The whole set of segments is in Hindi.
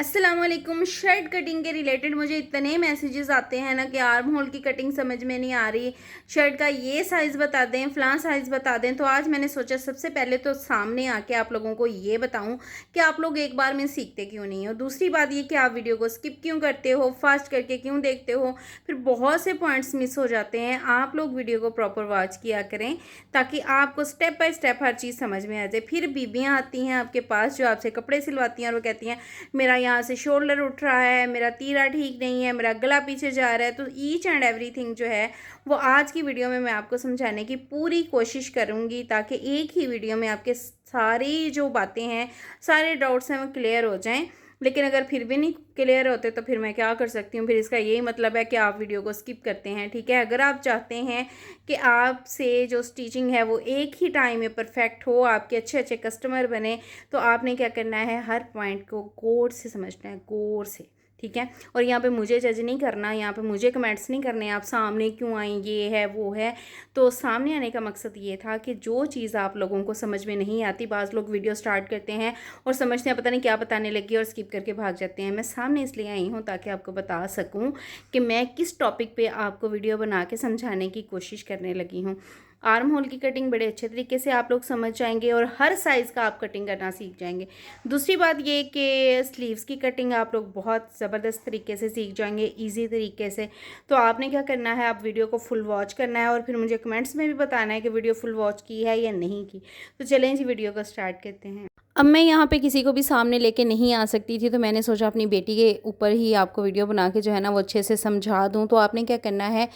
अस्सलामुअलैकुम। शर्ट कटिंग के रिलेटेड मुझे इतने मैसेजेस आते हैं ना कि आर्म होल की कटिंग समझ में नहीं आ रही, शर्ट का ये साइज़ बता दें, फ़लाँ साइज़ बता दें। तो आज मैंने सोचा सबसे पहले तो सामने आके आप लोगों को ये बताऊं कि आप लोग एक बार में सीखते क्यों नहीं हो। दूसरी बात ये कि आप वीडियो को स्किप क्यों करते हो, फास्ट करके क्यों देखते हो, फिर बहुत से पॉइंट्स मिस हो जाते हैं। आप लोग वीडियो को प्रॉपर वॉच किया करें ताकि आपको स्टेप बाय स्टेप हर चीज़ समझ में आ जाए। फिर बीबियाँ आती हैं आपके पास जो आपसे कपड़े सिलवाती हैं और वो कहती हैं मेरा यहाँ से शोल्डर उठ रहा है, मेरा तीरा ठीक नहीं है, मेरा गला पीछे जा रहा है। तो ईच एंड एवरीथिंग जो है वो आज की वीडियो में मैं आपको समझाने की पूरी कोशिश करूँगी ताकि एक ही वीडियो में आपके सारी जो बातें हैं, सारे डाउट्स हैं वो क्लियर हो जाएं। लेकिन अगर फिर भी नहीं क्लियर होते तो फिर मैं क्या कर सकती हूँ, फिर इसका यही मतलब है कि आप वीडियो को स्किप करते हैं। ठीक है, अगर आप चाहते हैं कि आपसे जो स्टिचिंग है वो एक ही टाइम में परफेक्ट हो, आपके अच्छे अच्छे कस्टमर बने, तो आपने क्या करना है, हर पॉइंट को गौर से समझना है, गौर से। ठीक है, और यहाँ पे मुझे जज नहीं करना, यहाँ पे मुझे कमेंट्स नहीं करने आप सामने क्यों आई, ये है वो है। तो सामने आने का मकसद ये था कि जो चीज़ आप लोगों को समझ में नहीं आती, बाज़ लोग वीडियो स्टार्ट करते हैं और समझते हैं पता नहीं क्या बताने लगी और स्किप करके भाग जाते हैं। मैं सामने इसलिए आई हूँ ताकि आपको बता सकूँ कि मैं किस टॉपिक पे आपको वीडियो बना के समझाने की कोशिश करने लगी हूँ। आर्म होल की कटिंग बड़े अच्छे तरीके से आप लोग समझ जाएंगे और हर साइज़ का आप कटिंग करना सीख जाएंगे। दूसरी बात ये कि स्लीव्स की कटिंग आप लोग बहुत ज़बरदस्त तरीके से सीख जाएंगे, इजी तरीके से। तो आपने क्या करना है, आप वीडियो को फुल वॉच करना है और फिर मुझे कमेंट्स में भी बताना है कि वीडियो फुल वॉच की है या नहीं की। तो चलें जी, वीडियो को स्टार्ट करते हैं। अब मैं यहाँ पे किसी को भी सामने लेके नहीं आ सकती थी, तो मैंने सोचा अपनी बेटी के ऊपर ही आपको वीडियो बना के जो है ना वो अच्छे से समझा दूँ। तो आपने क्या करना है,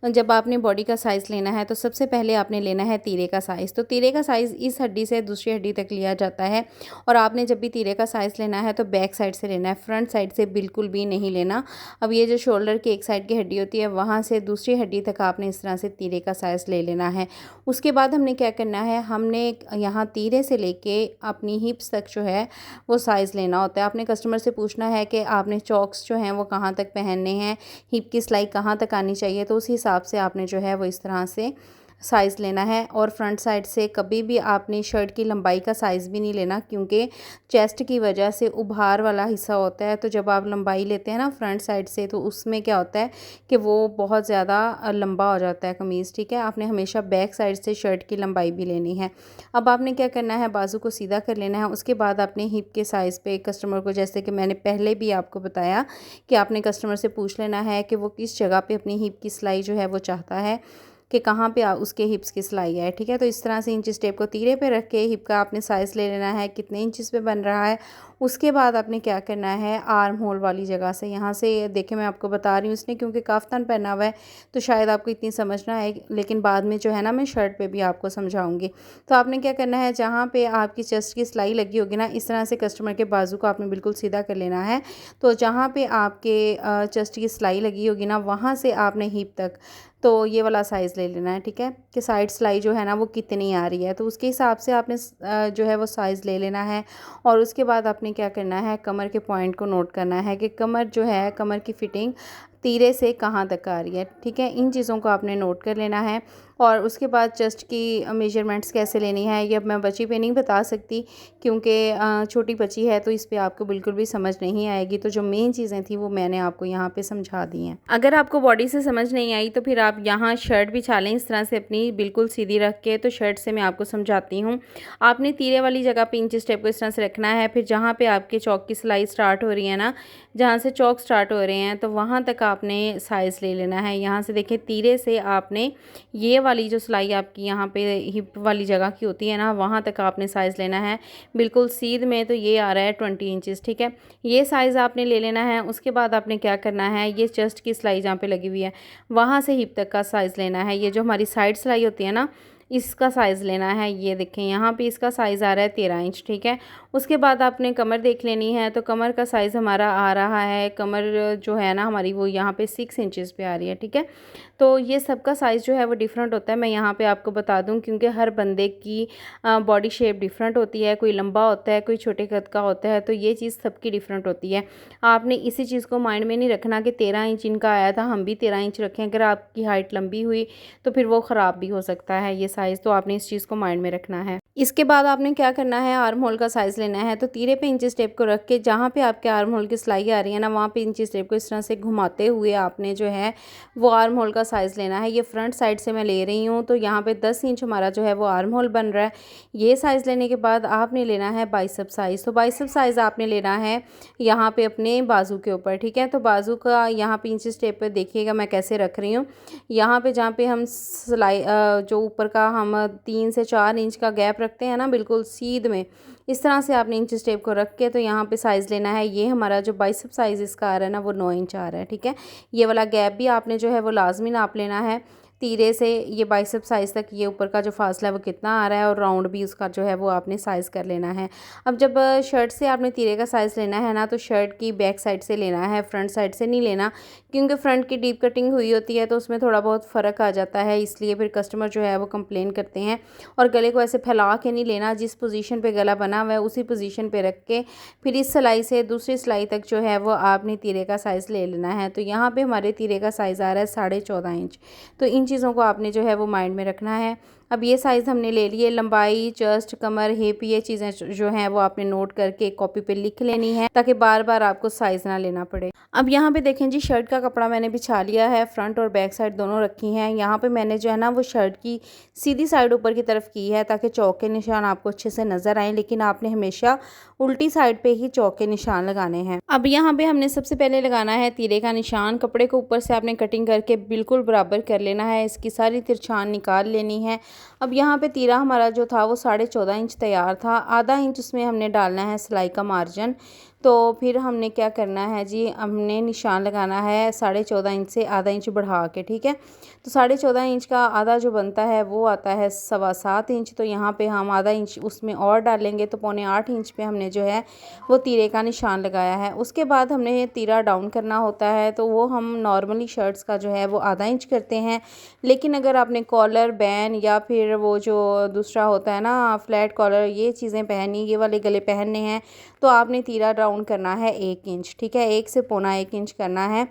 जब आपने बॉडी का साइज़ लेना है तो सबसे पहले आपने लेना है तीरे का साइज़। तो तीरे का साइज़ इस हड्डी से दूसरी हड्डी तक लिया जाता है और आपने जब भी तीरे का साइज़ लेना है तो बैक साइड से लेना है, फ्रंट साइड से बिल्कुल भी नहीं लेना। अब ये जो शोल्डर की एक साइड की हड्डी होती है वहाँ से दूसरी हड्डी तक आपने इस तरह से तीरे का साइज़ ले लेना है। उसके बाद हमने क्या करना है, हमने यहाँ तीरे से लेके अपनी हिप्स तक जो है वो साइज़ लेना होता है। आपने कस्टमर से पूछना है कि आपने चॉक्स जो हैं वो कहाँ तक पहनने हैं, हिप की सिलाई कहाँ तक आनी चाहिए, तो उस हिसाब से आपने जो है वो इस तरह से साइज़ लेना है। और फ्रंट साइड से कभी भी आपने शर्ट की लंबाई का साइज़ भी नहीं लेना, क्योंकि चेस्ट की वजह से उभार वाला हिस्सा होता है। तो जब आप लंबाई लेते हैं ना फ्रंट साइड से, तो उसमें क्या होता है कि वो बहुत ज़्यादा लंबा हो जाता है कमीज़। ठीक है, आपने हमेशा बैक साइड से शर्ट की लंबाई भी लेनी है। अब आपने क्या करना है, बाजू को सीधा कर लेना है। उसके बाद आपने हिप के साइज़ पे कस्टमर को, जैसे कि मैंने पहले भी आपको बताया कि आपने कस्टमर से पूछ लेना है कि वो किस जगह पे अपनी हिप की सिलाई जो है वो चाहता है कि कहाँ पे उसके हिप्स की सिलाई है। ठीक है, तो इस तरह से इंच टेप को तीरे पे रख के हिप का आपने साइज़ ले लेना है, कितने इंचेस पे बन रहा है। उसके बाद आपने क्या करना है, आर्म होल वाली जगह से, यहाँ से देखें मैं आपको बता रही हूँ, इसने क्योंकि काफ्तान पहना हुआ है तो शायद आपको इतनी समझ ना आए, लेकिन बाद में जो है ना मैं शर्ट पे भी आपको समझाऊंगी। तो आपने क्या करना है, जहाँ पे आपकी चेस्ट की सिलाई लगी होगी ना, इस तरह से कस्टमर के बाजू को आपने बिल्कुल सीधा कर लेना है। तो जहाँ पे आपके चेस्ट की सिलाई लगी होगी ना, वहाँ से आपने हिप तक तो ये वाला साइज़ ले लेना है। ठीक है, कि साइड सिलाई जो है ना वो कितनी आ रही है, तो उसके हिसाब से आपने जो है वो साइज़ ले लेना है। और उसके बाद आपने क्या करना है, कमर के पॉइंट को नोट करना है कि कमर जो है, कमर की फिटिंग तीरे से कहाँ तक आ रही है। ठीक है, इन चीज़ों को आपने नोट कर लेना है। और उसके बाद चेस्ट की मेजरमेंट्स कैसे लेनी है ये अब मैं बच्ची पे नहीं बता सकती, क्योंकि छोटी बच्ची है तो इस पे आपको बिल्कुल भी समझ नहीं आएगी। तो जो मेन चीज़ें थी वो मैंने आपको यहाँ पे समझा दी हैं। अगर आपको बॉडी से समझ नहीं आई तो फिर आप यहाँ शर्ट बिछा लें इस तरह से अपनी बिल्कुल सीधी रख के। तो शर्ट से मैं आपको समझाती हूँ। आपने तीरे वाली जगह पे इंच स्टेप को इस तरह से रखना है, फिर जहाँ पे आपके चौक की सिलाई स्टार्ट हो रही है ना, जहाँ से चौक स्टार्ट हो रहे हैं, तो वहाँ तक आपने साइज़ ले लेना है। यहाँ से देखिए तीरे से आपने ये वाली जो सिलाई आपकी यहाँ पे हिप वाली जगह की होती है ना, वहाँ तक आपने साइज़ लेना है। बिल्कुल सीध में तो ये आ रहा है 20 इंचेस। ठीक है, ये साइज़ आपने ले लेना है। उसके बाद आपने क्या करना है, ये चेस्ट की सिलाई जहाँ पे लगी हुई है वहाँ से हिप तक का साइज़ लेना है। ये जो हमारी साइड सिलाई होती है ना, इसका साइज़ लेना है। ये देखें यहाँ पे इसका साइज़ आ रहा है 13 इंच। ठीक है, उसके बाद आपने कमर देख लेनी है। तो कमर का साइज़ हमारा आ रहा है, कमर जो है ना हमारी वो यहाँ पे 6 इंचेस पे आ रही है। ठीक है, तो ये सबका साइज़ जो है वो डिफरेंट होता है। मैं यहाँ पे आपको बता दूँ, क्योंकि हर बंदे की बॉडी शेप डिफरेंट होती है, कोई लंबा होता है, कोई छोटे कद का होता है, तो ये चीज़ सबकी डिफरेंट होती है। आपने इसी चीज़ को माइंड में नहीं रखना कि 13 इंच इनका आया था हम भी 13 इंच रखें। अगर आपकी हाइट लंबी हुई तो फिर वो ख़राब भी हो सकता है ये साइज़, तो आपने इस चीज़ को माइंड में रखना है। इसके बाद आपने क्या करना है, आर्म होल का साइज़ लेना है। तो तीरे पे इंची टेप को रख के जहाँ पे आपके आर्म होल की सिलाई आ रही है ना, वहाँ पे इंची टेप को इस तरह से घुमाते हुए आपने जो है वो आर्म होल का साइज़ लेना है। ये फ्रंट साइड से मैं ले रही हूँ, तो यहाँ पे 10 इंच हमारा जो है वो आर्म होल बन रहा है। ये साइज़ लेने के बाद आपने लेना है बाइसेप साइज़। तो बाइसेप साइज़ आपने लेना है यहाँ पे अपने बाजू के ऊपर, ठीक है। तो बाजू का यहाँ पे इंची टेप पे देखिएगा मैं कैसे रख रही हूँ। यहाँ पे जहाँ पे हम सिलाई जो ऊपर का हम 3 से 4 इंच का गैप रखते हैं ना, बिल्कुल सीध में, इस तरह से आपने इंच टेप को रख के तो यहाँ पे साइज़ लेना है। ये हमारा जो बाइसेप साइज़ इसका आ रहा है ना, वो 9 इंच आ रहा है, ठीक है। ये वाला गैप भी आपने जो है वो लाजमी नाप लेना है। तीरे से ये बाइसेप साइज़ तक ये ऊपर का जो फासला है वो कितना आ रहा है, और राउंड भी उसका जो है वो आपने साइज़ कर लेना है। अब जब शर्ट से आपने तीरे का साइज़ लेना है ना, तो शर्ट की बैक साइड से लेना है, फ्रंट साइड से नहीं लेना, क्योंकि फ्रंट की डीप कटिंग हुई होती है तो उसमें थोड़ा बहुत फ़र्क आ जाता है, इसलिए फिर कस्टमर जो है वो कंप्लेन करते हैं। और गले को ऐसे फैला के नहीं लेना, जिस पोजीशन पे गला बना हुआ है उसी पोजीशन पे रख के फिर इस सिलाई से दूसरी सिलाई तक जो है वो आपने तीरे का साइज़ ले लेना है। तो यहाँ पे हमारे तीरे का साइज़ आ रहा है 14.5 इंच। तो इन चीज़ों को आपने जो है वो माइंड में रखना है। अब ये साइज़ हमने ले लिए, लंबाई, चेस्ट, कमर, हिप, ये चीज़ें जो हैं वो आपने नोट करके एक कॉपी पे लिख लेनी है, ताकि बार बार आपको साइज़ ना लेना पड़े। अब यहाँ पे देखें जी, शर्ट का कपड़ा मैंने बिछा लिया है, फ्रंट और बैक साइड दोनों रखी हैं। यहाँ पे मैंने जो है ना वो शर्ट की सीधी साइड ऊपर की तरफ की है, ताकि चौक के निशान आपको अच्छे से नज़र आए, लेकिन आपने हमेशा उल्टी साइड पे ही चौक के निशान लगाने हैं। अब यहाँ पे हमने सबसे पहले लगाना है तीरे का निशान। कपड़े को ऊपर से आपने कटिंग करके बिल्कुल बराबर कर लेना है, इसकी सारी तिरछान निकाल लेनी है। अब यहाँ पे तीरा हमारा जो था वो 14.5 इंच तैयार था, आधा इंच उसमें हमने डालना है सिलाई का मार्जिन। तो फिर हमने क्या करना है जी, हमने निशान लगाना है 14.5 इंच से आधा इंच बढ़ा के, ठीक है। तो 14.5 इंच का आधा जो बनता है वो आता है 7.25 इंच। तो यहाँ पे हम आधा इंच उसमें और डालेंगे, तो 7.25 इंच पे हमने जो है वो तीरे का निशान लगाया है। उसके बाद हमने तीरा डाउन करना होता है, तो वो हम नॉर्मली शर्ट्स का जो है वो आधा इंच करते हैं। लेकिन अगर आपने कॉलर, बैन या फिर वो जो दूसरा होता है ना फ्लैट कॉलर, ये चीज़ें पहनी, ये वाले गले पहनने हैं, तो आपने तीरा डाउन करना है 1 इंच, ठीक है। 1 से 1.25 इंच करना है।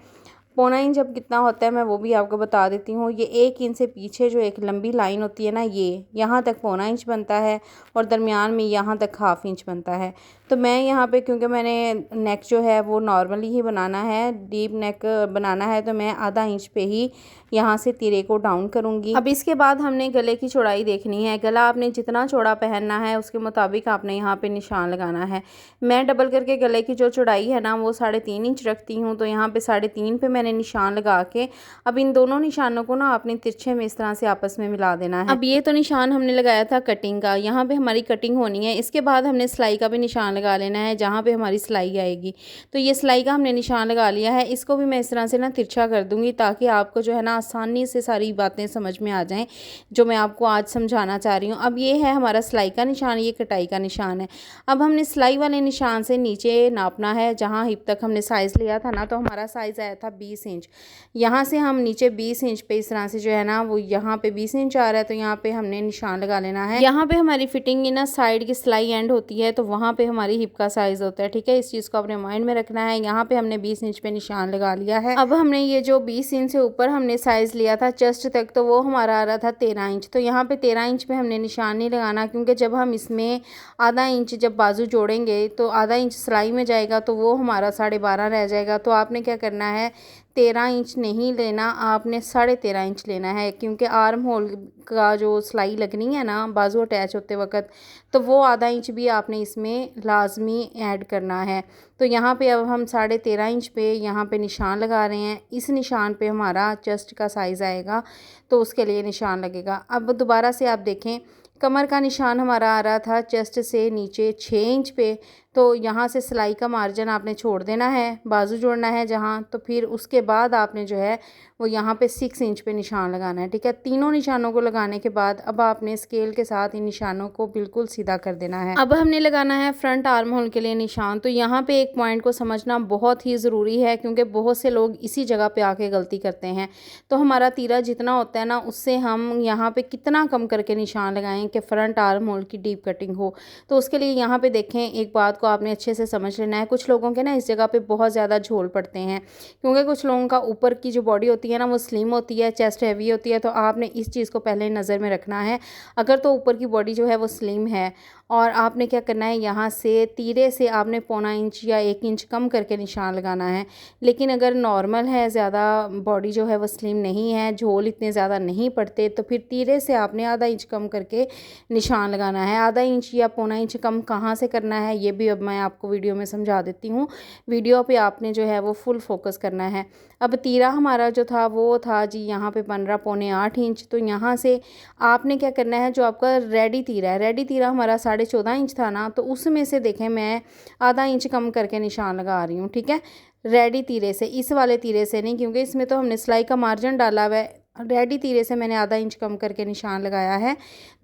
1.25 इंच अब कितना होता है मैं वो भी आपको बता देती हूँ। ये 1 इंच से पीछे जो एक लंबी लाइन होती है ना, ये यहाँ तक 1.25 इंच बनता है, और दरमियान में यहाँ तक 1/2 इंच बनता है। तो मैं यहाँ पे, क्योंकि मैंने नेक जो है वो नॉर्मली ही बनाना है, डीप नेक बनाना है, तो मैं आधा इंच पे ही यहाँ से तीरे को डाउन करूँगी। अब इसके बाद हमने गले की चौड़ाई देखनी है। गला आपने जितना चौड़ा पहनना है उसके मुताबिक आपने यहाँ पे निशान लगाना है। मैं डबल करके गले की जो चौड़ाई है ना वो 3.5 इंच रखती हूँ, तो यहाँ पे 3.5 पे मैंने निशान लगा के अब इन दोनों निशानों को ना आपने तिरछे में इस तरह से आपस में मिला देना है। अब ये तो निशान हमने लगाया था कटिंग का, यहाँ पे हमारी कटिंग होनी है। इसके बाद हमने सिलाई का भी निशान लगा लेना है, जहाँ पे हमारी सिलाई आएगी। तो ये सिलाई का हमने निशान लगा लिया है, इसको भी मैं इस तरह से ना तिरछा कर दूंगी, ताकि आपको जो है ना आसानी से सारी बातें समझ में आ जाएं जो मैं आपको आज समझाना चाह रही हूँ। अब ये है हमारा सिलाई का निशान, ये कटाई का निशान है। अब हमने सिलाई वाले निशान से नीचे नापना है, जहाँ हिप तक हमने साइज़ लिया था ना, तो हमारा साइज़ आया था 20 इंच। यहाँ से हम नीचे 20 इंच पे इस तरह से जो है ना वो यहाँ पे 20 इंच आ रहा है, तो यहाँ पे हमने निशान लगा लेना है। यहाँ पे हमारी फिटिंग की ना साइड की सिलाई एंड होती है, तो वहाँ पे हमारी हिप का साइज़ होता है, ठीक है। इस चीज़ को अपने माइंड में रखना है। यहाँ पे हमने 20 इंच पे निशान लगा लिया है। अब हमने ये जो 20 इंच से ऊपर हमने साइज़ लिया था चेस्ट तक, तो वो हमारा आ रहा था 13 इंच। तो यहाँ पे 13 इंच पे हमने निशान नहीं लगाना, क्योंकि जब हम इसमें आधा इंच जब बाजू जोड़ेंगे तो आधा इंच सिलाई में जाएगा, तो वो हमारा 12.5 रह जाएगा। तो आपने क्या करना है, 13 इंच नहीं लेना, आपने 13.5 इंच लेना है, क्योंकि आर्म होल का जो सिलाई लगनी है ना बाजू अटैच होते वक्त, तो वो आधा इंच भी आपने इसमें लाजमी ऐड करना है। तो यहाँ पे अब हम 13.5 इंच पे यहाँ पे निशान लगा रहे हैं। इस निशान पे हमारा चेस्ट का साइज़ आएगा, तो उसके लिए निशान लगेगा। अब दोबारा से आप देखें, कमर का निशान हमारा आ रहा था चेस्ट से नीचे 6 इंच पे, तो यहाँ से सिलाई का मार्जिन आपने छोड़ देना है, बाजू जोड़ना है जहाँ, तो फिर उसके बाद आपने जो है वो यहाँ पे 6 इंच पे निशान लगाना है, ठीक है। तीनों निशानों को लगाने के बाद अब आपने स्केल के साथ इन निशानों को बिल्कुल सीधा कर देना है। अब हमने लगाना है फ्रंट आर्म होल के लिए निशान। तो यहाँ पे एक पॉइंट को समझना बहुत ही ज़रूरी है, क्योंकि बहुत से लोग इसी जगह पे आके गलती करते हैं। तो हमारा तीरा जितना होता है ना, उससे हम यहाँ पे कितना कम करके निशान लगाएं कि फ्रंट आर्म होल की डीप कटिंग हो। तो उसके लिए यहाँ पे देखें, एक बात बात को आपने अच्छे से समझ लेना है। कुछ लोगों के ना इस जगह पे बहुत ज़्यादा झोल पड़ते हैं, क्योंकि कुछ लोगों का ऊपर की जो बॉडी होती है ना वो स्लिम होती है, चेस्ट हैवी होती है, तो आपने इस चीज़ को पहले नज़र में रखना है। अगर तो ऊपर की बॉडी जो है वो स्लिम है और आपने क्या करना है, यहाँ से तीरे से आपने 0.25 इंच या 1 इंच कम करके निशान लगाना है। लेकिन अगर नॉर्मल है, ज़्यादा बॉडी जो है वो स्लिम नहीं है, झोल इतने ज़्यादा नहीं पड़ते, तो फिर तीरे से आपने आधा इंच कम करके निशान लगाना है। आधा इंच या 0.25 इंच कम कहाँ से करना है ये भी अब मैं आपको वीडियो में समझा देती हूँ। वीडियो पे आपने जो है वो फुल फोकस करना है। अब तीरा हमारा जो था वो था जी यहाँ पे 15.8 इंच। तो यहाँ से आपने क्या करना है, जो आपका रेडी तीरा है, रेडी तीरा हमारा 14.5 इंच था ना, तो उसमें से देखें मैं आधा इंच कम करके निशान लगा रही हूँ। ठीक है, रेडी तीरे से, इस वाले तीरे से नहीं, क्योंकि इसमें तो हमने सिलाई का मार्जिन डाला हुआ है। रेडी तीरे से मैंने आधा इंच कम करके निशान लगाया है।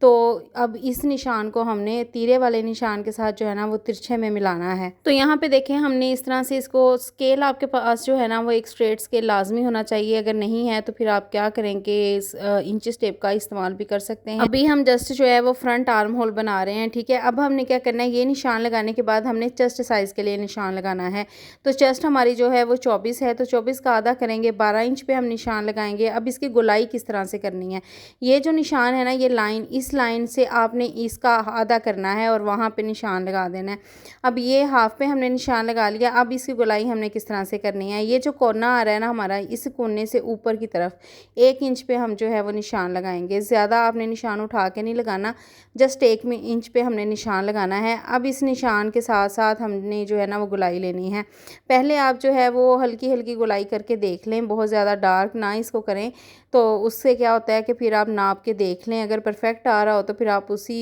तो अब इस निशान को हमने तीरे वाले निशान के साथ जो है ना वो तिरछे में मिलाना है। तो यहाँ पे देखें हमने इस तरह से इसको, स्केल आपके पास जो है ना वो एक स्ट्रेट स्केल लाजमी होना चाहिए। अगर नहीं है तो फिर आप क्या करेंगे, इस इंच टेप का इस्तेमाल भी कर सकते हैं। अभी हम जस्ट जो है वो फ्रंट आर्म होल बना रहे हैं। ठीक है, अब हमने क्या करना है, ये निशान लगाने के बाद हमने चेस्ट साइज़ के लिए निशान लगाना है। तो चेस्ट हमारी जो है वो 24 है, तो 24 का आधा करेंगे, 12 इंच पे हम निशान लगाएंगे। अब इसकी गोलाई किस तरह से करनी है, ये जो निशान है ना, ये लाइन, इस लाइन से आपने इसका आधा करना है और वहाँ पे निशान लगा देना है। अब ये हाफ पे हमने निशान लगा लिया। अब इसकी गोलाई हमने किस तरह से करनी है, ये जो कोना आ रहा है ना हमारा, इस कोने से ऊपर की तरफ 1 इंच पे हम जो है वो निशान लगाएंगे। ज़्यादा आपने निशान उठा के नहीं लगाना, जस्ट 1 इंच पे हमने निशान लगाना है। अब इस निशान के साथ साथ हमने जो है ना वो गोलाई लेनी है। पहले आप जो है वो हल्की हल्की गोलाई करके देख लें, बहुत ज़्यादा डार्क ना इसको करें, तो उससे क्या होता है कि फिर आप नाप के देख लें। अगर परफेक्ट आ रहा हो तो फिर आप उसी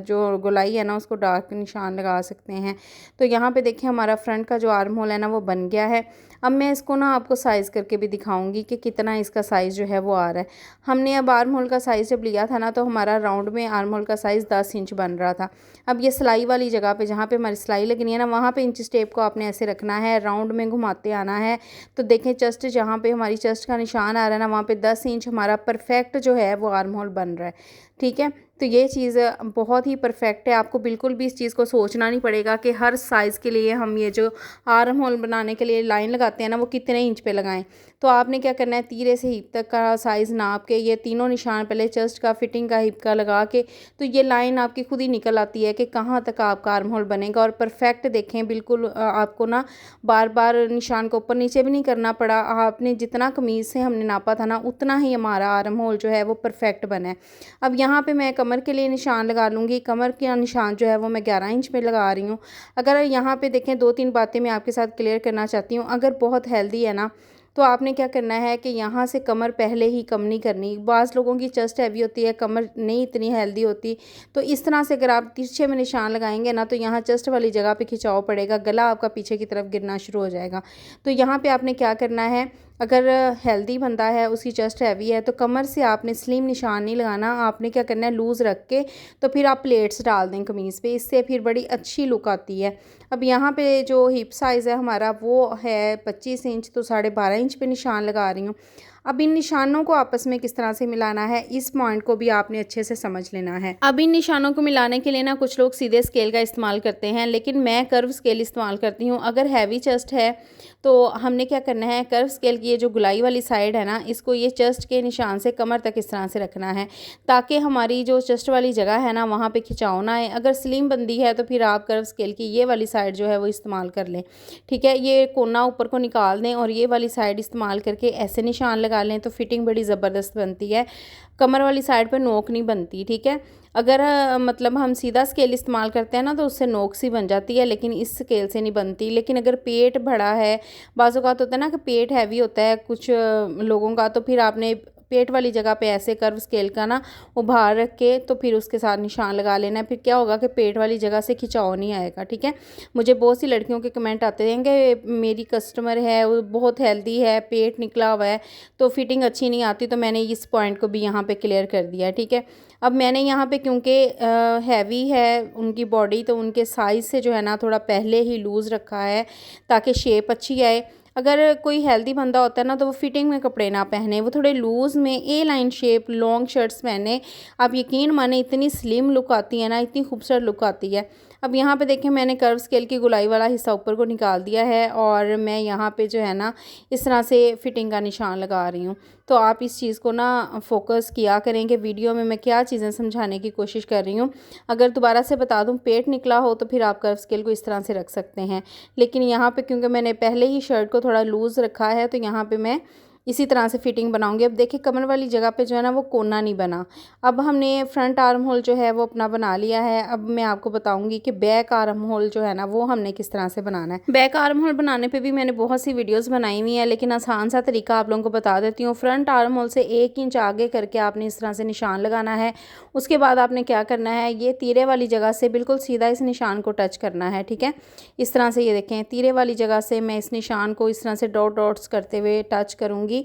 जो गोलाई है ना उसको डार्क निशान लगा सकते हैं। तो यहाँ पे देखिए हमारा फ्रंट का जो आर्म होल है ना वो बन गया है। अब मैं इसको ना आपको साइज़ करके भी दिखाऊंगी कि कितना इसका साइज़ जो है वो आ रहा है। हमने अब आर्म होल का साइज़ जब लिया था ना, तो हमारा राउंड में आर्म होल का साइज़ 10 इंच बन रहा था। अब ये सिलाई वाली जगह पे, जहाँ पे हमारी सिलाई लगनी है ना, वहाँ पे इंच टेप को आपने ऐसे रखना है, राउंड में घुमाते आना है। तो देखें चेस्ट, जहाँ पे हमारी चेस्ट का निशान आ रहा है ना, वहाँ पे 10 इंच हमारा परफेक्ट जो है वो आर्म होल बन रहा है। ठीक है, तो ये चीज़ बहुत ही परफेक्ट है। आपको बिल्कुल भी इस चीज़ को सोचना नहीं पड़ेगा कि हर साइज़ के लिए हम ये जो आर्म होल बनाने के लिए लाइन लगाते हैं ना वो कितने इंच पे लगाएं। तो आपने क्या करना है, तीरे से हिप तक का साइज़ नाप के ये तीनों निशान पहले चेस्ट का, फिटिंग का, हिप का लगा के, तो ये लाइन आपकी खुद ही निकल आती है कि कहाँ तक आपका आर्म होल बनेगा। और परफेक्ट देखें, बिल्कुल आपको ना बार बार निशान को ऊपर नीचे भी नहीं करना पड़ा। आपने जितना कमीज़ से हमने नापा था ना उतना ही हमारा आर्म होल जो है वो परफेक्ट बना है। अब यहाँ पे मैं कमर के लिए निशान लगा लूँगी। कमर का निशान जो है वो मैं 11 इंच पे लगा रही हूँ। अगर यहाँ पे देखें, 2-3 बातें मैं आपके साथ क्लियर करना चाहती हूँ। अगर बहुत हेल्दी है ना, तो आपने क्या करना है कि यहाँ से कमर पहले ही कम नहीं करनी। बाज़ लोगों की चेस्ट हैवी होती है, कमर नहीं इतनी हेल्दी होती, तो इस तरह से अगर आप तिरछे में निशान लगाएंगे ना, तो यहाँ चेस्ट वाली जगह पे खिंचाव पड़ेगा, गला आपका पीछे की तरफ गिरना शुरू हो जाएगा। तो यहाँ पे आपने क्या करना है, अगर हेल्दी बंदा है, उसकी चेस्ट हैवी है, तो कमर से आपने स्लिम निशान नहीं लगाना। आपने क्या करना है, लूज़ रख के तो फिर आप प्लेट्स डाल दें कमीज़ पे, इससे फिर बड़ी अच्छी लुक आती है। अब यहाँ पे जो हिप साइज़ है हमारा वो है 25 इंच, तो 12.5 इंच पे निशान लगा रही हूँ। अब इन निशानों को आपस में किस तरह से मिलाना है, इस पॉइंट को भी आपने अच्छे से समझ लेना है। अब इन निशानों को मिलाने के लिए ना कुछ लोग सीधे स्केल का इस्तेमाल करते हैं, लेकिन मैं कर्व स्केल इस्तेमाल करती हूँ। अगर हैवी चेस्ट है तो हमने क्या करना है, कर्व स्केल की ये जो गुलाई वाली साइड है ना, इसको ये चेस्ट के निशान से कमर तक इस तरह से रखना है, ताकि हमारी जो चेस्ट वाली जगह है ना वहाँ पे खिंचाव ना आए। अगर स्लिम बंदी है तो फिर आप कर्व स्केल की ये वाली साइड जो है वो इस्तेमाल कर लें। ठीक है, ये कोना ऊपर को निकाल दें और ये वाली साइड इस्तेमाल करके ऐसे निशान लगा लें, तो फिटिंग बड़ी ज़बरदस्त बनती है। कमर वाली साइड पर नोक नहीं बनती। ठीक है, अगर मतलब हम सीधा स्केल इस्तेमाल करते हैं ना तो उससे नोक सी बन जाती है, लेकिन इस स्केल से नहीं बनती। लेकिन अगर पेट बड़ा है, बाज़ औक़ात होता है ना कि पेट हैवी होता है कुछ लोगों का, तो फिर आपने पेट वाली जगह पे ऐसे कर्व स्केल का ना उभार रख के तो फिर उसके साथ निशान लगा लेना है। फिर क्या होगा कि पेट वाली जगह से खिंचाव नहीं आएगा। ठीक है, मुझे बहुत सी लड़कियों के कमेंट आते हैं कि मेरी कस्टमर है वो बहुत हेल्दी है, पेट निकला हुआ है, तो फिटिंग अच्छी नहीं आती। तो मैंने इस पॉइंट को भी यहाँ पे क्लियर कर दिया। ठीक है, अब मैंने यहाँ पे क्योंकि हैवी है उनकी बॉडी, तो उनके साइज़ से जो है ना थोड़ा पहले ही लूज़ रखा है ताकि शेप अच्छी आए। अगर कोई हेल्दी बंदा होता है ना तो वो फिटिंग में कपड़े ना पहने, वो थोड़े लूज़ में ए लाइन शेप लॉन्ग शर्ट्स पहने। आप यकीन माने इतनी स्लिम लुक आती है ना, इतनी खूबसूरत लुक आती है। अब यहाँ पे देखें मैंने कर्व स्केल की गुलाई वाला हिस्सा ऊपर को निकाल दिया है और मैं यहाँ पे जो है ना इस तरह से फिटिंग का निशान लगा रही हूँ। तो आप इस चीज़ को ना फोकस किया करें कि वीडियो में मैं क्या चीज़ें समझाने की कोशिश कर रही हूँ। अगर दोबारा से बता दूँ पेट निकला हो तो फिर आप कर्व स्केल को इस तरह से रख सकते हैं, लेकिन यहाँ पे क्योंकि मैंने पहले ही शर्ट को थोड़ा लूज़ रखा है तो यहाँ पे मैं इसी तरह से फिटिंग बनाऊंगी। अब देखिए कमर वाली जगह पे जो है ना वो कोना नहीं बना। अब हमने फ्रंट आर्म होल जो है वो अपना बना लिया है। अब मैं आपको बताऊंगी कि बैक आर्म होल जो है ना वो हमने किस तरह से बनाना है। बैक आर्म होल बनाने पे भी मैंने बहुत सी वीडियोस बनाई हुई है, लेकिन आसान सा तरीका आप लोगों को बता देती हूँ। फ्रंट आर्म होल से 1 इंच आगे करके आपने इस तरह से निशान लगाना है। उसके बाद आपने क्या करना है, ये तीरे वाली जगह से बिल्कुल सीधा इस निशान को टच करना है। ठीक है, इस तरह से ये देखें तीरे वाली जगह से मैं इस निशान को इस तरह से डॉट डॉट्स करते हुए टच करूँगी।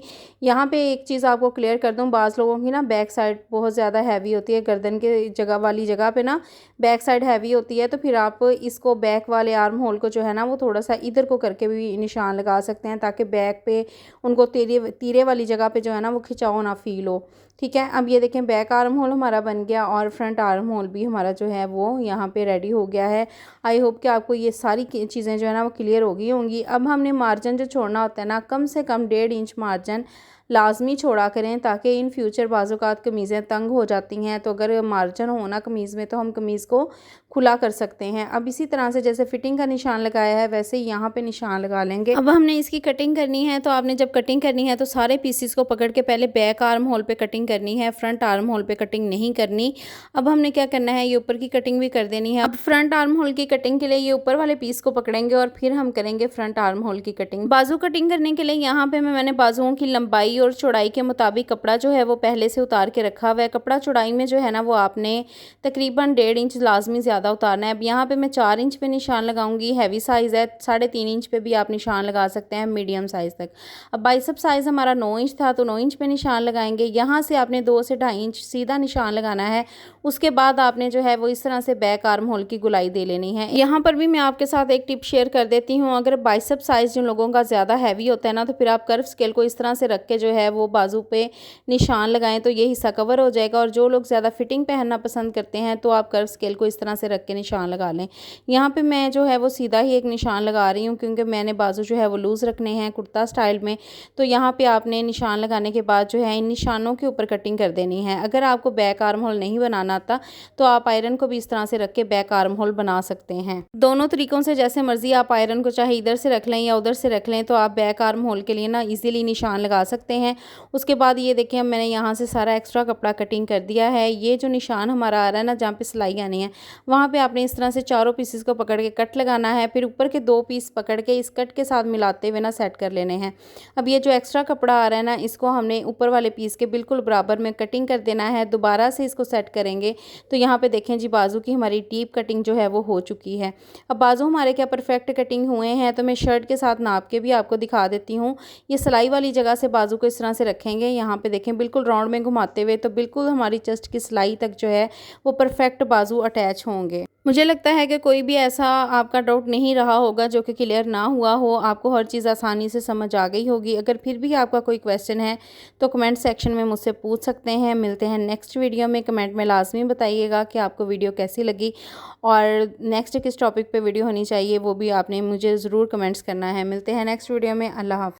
यहाँ पे एक चीज़ आपको क्लियर कर दूँ, बाज़ लोगों की ना बैक साइड बहुत ज़्यादा हैवी होती है, गर्दन के जगह वाली जगह पे ना बैक साइड हैवी होती है, तो फिर आप इसको बैक वाले आर्म होल को जो है ना वो थोड़ा सा इधर को करके भी निशान लगा सकते हैं ताकि बैक पे उनको तीरे वाली जगह पे जो है ना वो खिंचाव ना फील हो। ठीक है, अब ये देखें बैक आर्म होल हमारा बन गया और फ्रंट आर्म होल भी हमारा जो है वो यहाँ पे रेडी हो गया है। आई होप कि आपको ये सारी चीज़ें जो है ना वो क्लियर हो गई होंगी। अब हमने मार्जिन जो छोड़ना होता है ना, कम से कम 1.5 इंच मार्जिन लाजमी छोड़ा करें, ताकि इन फ्यूचर बाज़ात कमीज़ें तंग हो जाती हैं, तो अगर मार्जिन हो ना कमीज़ में तो हम कमीज़ को खुला कर सकते हैं। अब इसी तरह से जैसे फिटिंग का निशान लगाया है वैसे ही यहाँ पे निशान लगा लेंगे। अब हमने इसकी कटिंग करनी है, तो आपने जब कटिंग करनी है तो सारे पीसीस को पकड़ के पहले बैक आर्म होल पे कटिंग करनी है, फ्रंट आर्म होल पे कटिंग नहीं करनी। अब हमने क्या करना है, ये ऊपर की कटिंग भी कर देनी है। अब फ्रंट आर्म होल की कटिंग के लिए ये ऊपर वाले पीस को पकड़ेंगे और फिर हम करेंगे फ्रंट आर्म होल की कटिंग। बाजू कटिंग करने के लिए यहाँ पे मैंने बाजुओं की लंबाई और चौड़ाई के मुताबिक कपड़ा जो है वो पहले से उतार के रखा हुआ है। कपड़ा चौड़ाई में जो है ना वो आपने तकरीबन 1.5 इंच लाजमी ज़्यादा उतारना है। अब यहाँ पे मैं 4 इंच पे निशान लगाऊंगी, हैवी साइज़ है। 3.5 इंच पे भी आप निशान लगा सकते हैं मीडियम साइज़ तक। अब बाइसेप साइज़ हमारा 9 इंच था तो 9 इंच पे निशान लगाएंगे। यहाँ से आपने 2 से 2.5 इंच सीधा निशान लगाना है। उसके बाद आपने जो है वो इस तरह से बैक आर्म होल की गुलाई दे लेनी है। यहाँ पर भी मैं आपके साथ एक टिप शेयर कर देती हूँ, अगर बाइसेप साइज़ जिन लोगों का ज़्यादा हैवी होता है ना, तो फिर आप कर्व स्केल को इस तरह से रख के जो है वो बाजू पे निशान लगाएं तो ये हिस्सा कवर हो जाएगा। और जो लोग ज़्यादा फिटिंग पहनना पसंद करते हैं तो आप कर्व स्केल को इस तरह से रख के निशान लगा लें। यहाँ पे मैं जो है वो सीधा ही एक निशान लगा रही हूँ क्योंकि मैंने बाजू जो है वो लूज़ रखने हैं कुर्ता स्टाइल में। तो यहाँ पे आपने निशान लगाने के बाद जो है इन निशानों के ऊपर कटिंग कर देनी है। अगर आपको बैक आर्म होल नहीं बनाना आता तो आप आयरन को भी इस तरह से रख के बैक आर्म होल बना सकते हैं। दोनों तरीकों से जैसे मर्जी आप आयरन को चाहे इधर से रख लें या उधर से रख लें, तो आप बैक आर्म होल के लिए ना इजीली निशान लगा सकते हैं। उसके बाद ये देखिए मैंने यहाँ से सारा एक्स्ट्रा कपड़ा कटिंग कर दिया है। ये जो निशान हमारा आ रहा है ना जहाँ पे सिलाई आनी है, वहाँ पे आपने इस तरह से चारों पीसेस को पकड़ के कट लगाना है। फिर ऊपर के 2 पीस पकड़ के इस कट के साथ मिलाते हुए ना सेट कर लेने हैं। अब ये जो एक्स्ट्रा कपड़ा आ रहा है ना, इसको हमने ऊपर वाले पीस के बिल्कुल बराबर में कटिंग कर देना है। दोबारा से इसको सेट करेंगे तो यहाँ पे देखें जी बाजू की हमारी डीप कटिंग जो है वो हो चुकी है। अब बाजू हमारे क्या परफेक्ट कटिंग हुए हैं, तो मैं शर्ट के साथ नाप के भी आपको दिखा देती हूँ। ये सिलाई वाली जगह से बाजू को इस तरह से रखेंगे, यहाँ पे देखें बिल्कुल राउंड में घुमाते हुए, तो बिल्कुल हमारी चेस्ट की सिलाई तक जो है वो परफेक्ट बाजू अटैच होंगे। मुझे लगता है कि कोई भी ऐसा आपका डाउट नहीं रहा होगा जो कि क्लियर ना हुआ हो। आपको हर चीज़ आसानी से समझ आ गई होगी। अगर फिर भी आपका कोई क्वेश्चन है तो कमेंट सेक्शन में मुझसे पूछ सकते हैं। मिलते हैं नेक्स्ट वीडियो में। कमेंट में लाजमी बताइएगा कि आपको वीडियो कैसी लगी और नेक्स्ट किस टॉपिक पे वीडियो होनी चाहिए वो भी आपने मुझे ज़रूर कमेंट्स करना है। मिलते हैं नेक्स्ट वीडियो में। अल्लाह हाफ़िज़।